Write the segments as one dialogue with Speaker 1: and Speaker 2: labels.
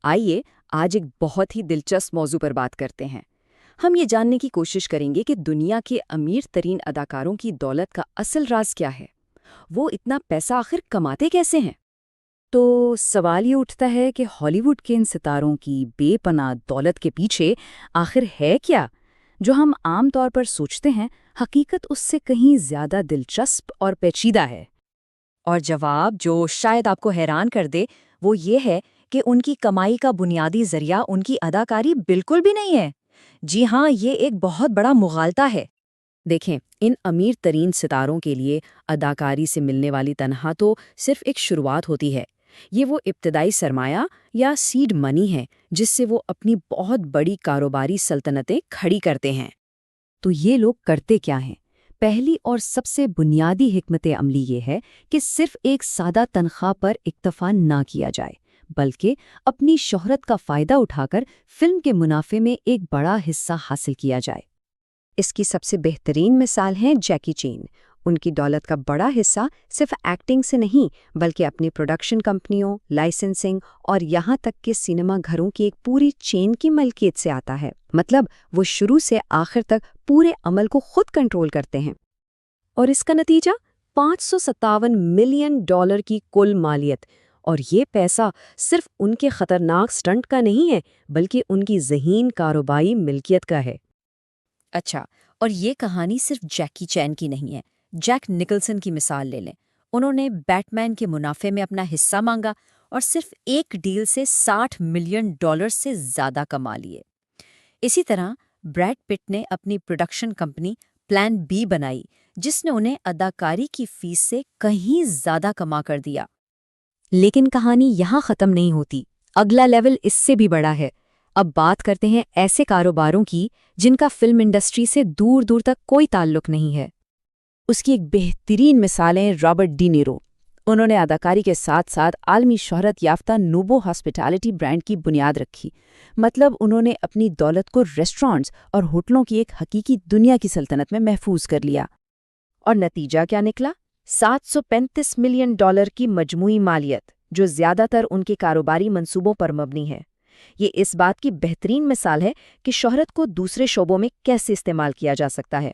Speaker 1: آئیے آج ایک بہت ہی دلچسپ موضوع پر بات کرتے ہیں۔ ہم یہ جاننے کی کوشش کریں گے کہ دنیا کے امیر ترین اداکاروں کی دولت کا اصل راز کیا ہے، وہ اتنا پیسہ آخر کماتے کیسے ہیں؟
Speaker 2: تو سوال یہ اٹھتا ہے کہ ہالی ووڈ کے ان ستاروں کی بے پناہ دولت کے پیچھے آخر ہے کیا؟ جو ہم عام طور پر سوچتے ہیں، حقیقت اس سے کہیں زیادہ دلچسپ اور پیچیدہ ہے۔
Speaker 3: اور جواب جو شاید آپ کو حیران کر دے وہ یہ ہے کہ ان کی کمائی کا بنیادی ذریعہ ان کی اداکاری بالکل بھی نہیں ہے۔ جی ہاں، یہ ایک بہت بڑا مغالطہ ہے۔
Speaker 1: دیکھیں، ان امیر ترین ستاروں کے لیے اداکاری سے ملنے والی تنخواہ تو صرف ایک شروعات ہوتی ہے۔ یہ وہ ابتدائی سرمایہ یا سیڈ منی ہے جس سے وہ اپنی بہت بڑی کاروباری سلطنتیں کھڑی کرتے ہیں۔
Speaker 2: تو یہ لوگ کرتے کیا ہیں؟ پہلی اور سب سے بنیادی حکمت عملی یہ ہے کہ صرف ایک سادہ تنخواہ پر اکتفا نہ کیا جائے، بلکہ اپنی شہرت کا فائدہ اٹھا کر فلم کے منافع میں ایک بڑا حصہ حاصل کیا جائے۔
Speaker 4: اس کی سب سے بہترین مثال ہے جیکی چین۔ ان کی دولت کا بڑا حصہ صرف ایکٹنگ سے نہیں بلکہ اپنی پروڈکشن کمپنیوں، لائسنسنگ اور یہاں تک کہ سینما گھروں کی ایک پوری چین کی ملکیت سے آتا ہے۔ مطلب وہ شروع سے آخر تک پورے عمل کو خود کنٹرول کرتے ہیں۔
Speaker 1: اور اس کا نتیجہ $557 ملین کی کل مالیت، اور یہ پیسہ صرف ان کے خطرناک سٹنٹ کا نہیں ہے بلکہ ان کی ذہین کاروباری ملکیت کا ہے۔
Speaker 3: اچھا، اور یہ کہانی صرف جیکی چین کی نہیں ہے۔ جیک نکلسن کی مثال لے لیں۔ انہوں نے بیٹ مین کے منافع میں اپنا حصہ مانگا اور صرف ایک ڈیل سے $60 ملین سے زیادہ کما لیے۔ اسی طرح بریڈ پٹ نے اپنی پروڈکشن کمپنی پلان بی بنائی جس نے انہیں اداکاری کی فیس سے کہیں زیادہ کما کر دیا۔
Speaker 2: لیکن کہانی یہاں ختم نہیں ہوتی، اگلا لیول اس سے بھی بڑا ہے۔ اب بات کرتے ہیں ایسے کاروباروں کی جن کا فلم انڈسٹری سے دور دور تک کوئی تعلق نہیں ہے۔
Speaker 1: اس کی ایک بہترین مثال ہے رابرٹ ڈی نیرو۔ انہوں نے اداکاری کے ساتھ ساتھ عالمی شہرت یافتہ نوبو ہاسپٹیلٹی برانڈ کی بنیاد رکھی۔ مطلب انہوں نے اپنی دولت کو ریسٹورانٹس اور ہوٹلوں کی ایک حقیقی دنیا کی سلطنت میں محفوظ کر لیا۔ اور نتیجہ کیا نکلا؟ $735 ملین کی مجموعی مالیت، جو زیادہ تر ان کے کاروباری منصوبوں پر مبنی ہے۔ یہ اس بات کی بہترین مثال ہے کہ شہرت کو دوسرے شعبوں میں کیسے استعمال کیا جا سکتا ہے۔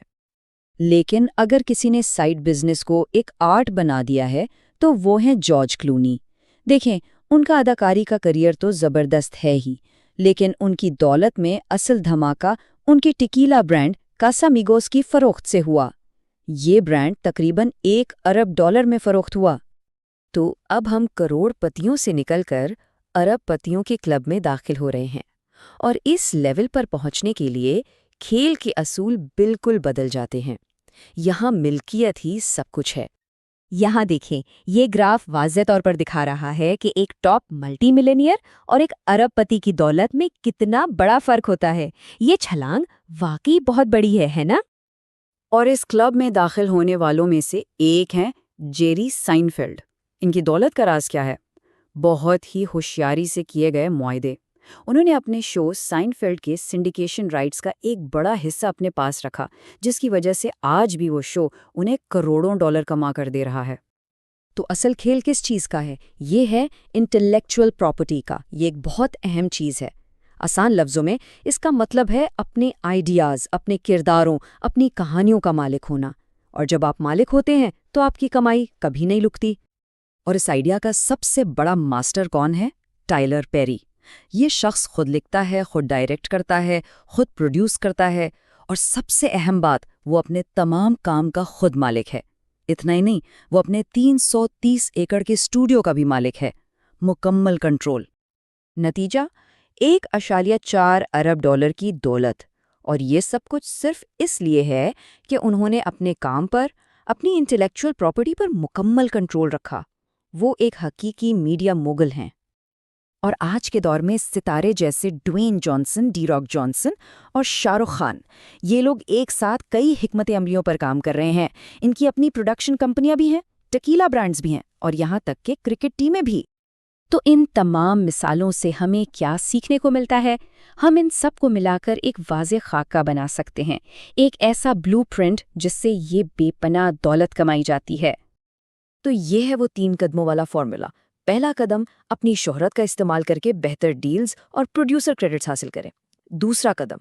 Speaker 2: لیکن اگر کسی نے سائیڈ بزنس کو ایک آرٹ بنا دیا ہے تو وہ ہیں جارج کلونی۔ دیکھیں، ان کا اداکاری کا کریئر تو زبردست ہے ہی، لیکن ان کی دولت میں اصل دھماکہ ان کے ٹیکیلا برانڈ کاسامیگوس کی فروخت سے ہوا۔ یہ برانڈ تقریباً $1 ارب میں فروخت ہوا۔
Speaker 1: تو اب ہم کروڑ پتیوں سے نکل کر ارب پتیوں کے کلب میں داخل ہو رہے ہیں، اور اس لیول پر پہنچنے کے لیے کھیل کے اصول بالکل بدل جاتے ہیں۔ یہاں ملکیت ہی سب کچھ ہے۔
Speaker 4: یہاں دیکھیں، یہ گراف واضح طور پر دکھا رہا ہے کہ ایک ٹاپ ملٹی ملینئر اور ایک ارب پتی کی دولت میں کتنا بڑا فرق ہوتا ہے۔ یہ چھلانگ واقعی بہت بڑی ہے نا؟
Speaker 1: اور اس کلب میں داخل ہونے والوں میں سے ایک ہیں جیری سائنفیلڈ۔ ان کی دولت کا راز کیا ہے؟ بہت ہی ہوشیاری سے کیے گئے معاہدے۔ انہوں نے اپنے شو سائنفیلڈ کے سنڈیکیشن رائٹس کا ایک بڑا حصہ اپنے پاس رکھا، جس کی وجہ سے آج بھی وہ شو انہیں کروڑوں ڈالر کما کر دے رہا ہے۔ تو اصل کھیل کس چیز کا ہے؟ یہ ہے انٹلیکچوئل پراپرٹی کا۔ یہ ایک بہت اہم چیز ہے۔ آسان لفظوں میں اس کا مطلب ہے اپنے آئیڈیاز، اپنے کرداروں، اپنی کہانیوں کا مالک ہونا۔ اور جب آپ مالک ہوتے ہیں تو آپ کی کمائی کبھی نہیں لکتی۔ اور اس آئیڈیا کا سب سے بڑا ماسٹر کون ہے؟ ٹائلر پیری۔ یہ شخص خود لکھتا ہے، خود ڈائریکٹ کرتا ہے، خود پروڈیوس کرتا ہے، اور سب سے اہم بات، وہ اپنے تمام کام کا خود مالک ہے۔ اتنا ہی نہیں، وہ اپنے 330 ایکڑ کے اسٹوڈیو کا بھی مالک ہے۔ مکمل کنٹرول۔ نتیجہ $1.4 ارب کی دولت، اور یہ سب کچھ صرف اس لیے ہے کہ انہوں نے اپنے کام پر، اپنی انٹلیکچوئل پراپرٹی پر مکمل کنٹرول رکھا۔ وہ ایک حقیقی میڈیا موگل ہیں۔ اور آج کے دور میں ستارے جیسے ڈوین جانسن، ڈی راک جانسن اور شاہ رخ خان، یہ لوگ ایک ساتھ کئی حکمت عملیوں پر کام کر رہے ہیں۔ ان کی اپنی پروڈکشن کمپنیاں بھی ہیں، ٹیکیلا برانڈز بھی ہیں، اور یہاں تک کہ کرکٹ ٹیمیں بھی۔ تو ان تمام مثالوں سے ہمیں کیا سیکھنے کو ملتا ہے؟ ہم ان سب کو ملا کر ایک واضح خاکہ بنا سکتے ہیں، ایک ایسا بلو پرنٹ جس سے یہ بے پناہ دولت کمائی جاتی ہے۔ تو یہ ہے وہ 3 قدموں والا فارمولا۔
Speaker 2: پہلا قدم اپنی شہرت کا استعمال کر کے بہتر ڈیلز اور پروڈیوسر کریڈٹس حاصل کریں۔ دوسرا قدم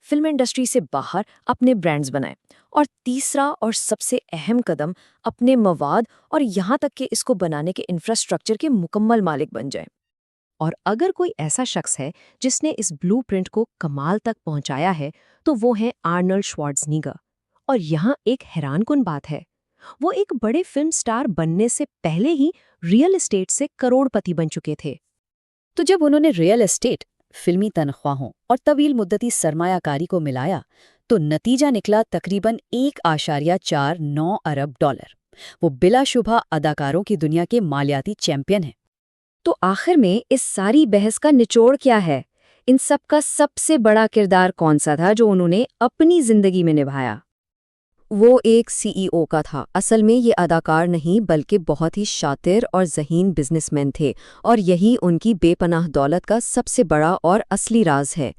Speaker 2: فلم انڈسٹری سے باہر اپنے برانڈز بنائیں۔ اور تیسرا اور سب سے اہم قدم اپنے مواد اور یہاں تک کہ اس کو بنانے کے انفراسٹرکچر کے مکمل مالک بن جائیں۔
Speaker 4: اور اگر کوئی ایسا شخص ہے جس نے اس بلو پرنٹ کو کمال تک پہنچایا ہے تو وہ ہے آرنلڈ شوارزنیگر۔ اور یہاں ایک حیران کن بات ہے، وہ ایک بڑے فلم سٹار بننے سے پہلے ہی ریئل اسٹیٹ سے کروڑ پتی بن چکے تھے۔
Speaker 1: تو جب انہوں نے ریئل اسٹیٹ، فلمی تنخواہوں اور طویل مدتی سرمایہ کاری کو ملایا تو نتیجہ نکلا تقریباً 1.49 ارب ڈالر۔ وہ بلا شبہ اداکاروں کی دنیا کے مالیاتی چیمپئن ہیں۔
Speaker 4: تو آخر میں اس ساری بحث کا نچوڑ کیا ہے؟ ان سب کا سب سے بڑا کردار کون سا تھا جو انہوں نے اپنی زندگی میں نبھایا؟ وہ ایک CEO کا تھا۔ اصل میں یہ اداکار نہیں بلکہ بہت ہی شاطر اور ذہین بزنس مین تھے، اور یہی ان کی بے پناہ دولت کا سب سے بڑا اور اصلی راز ہے۔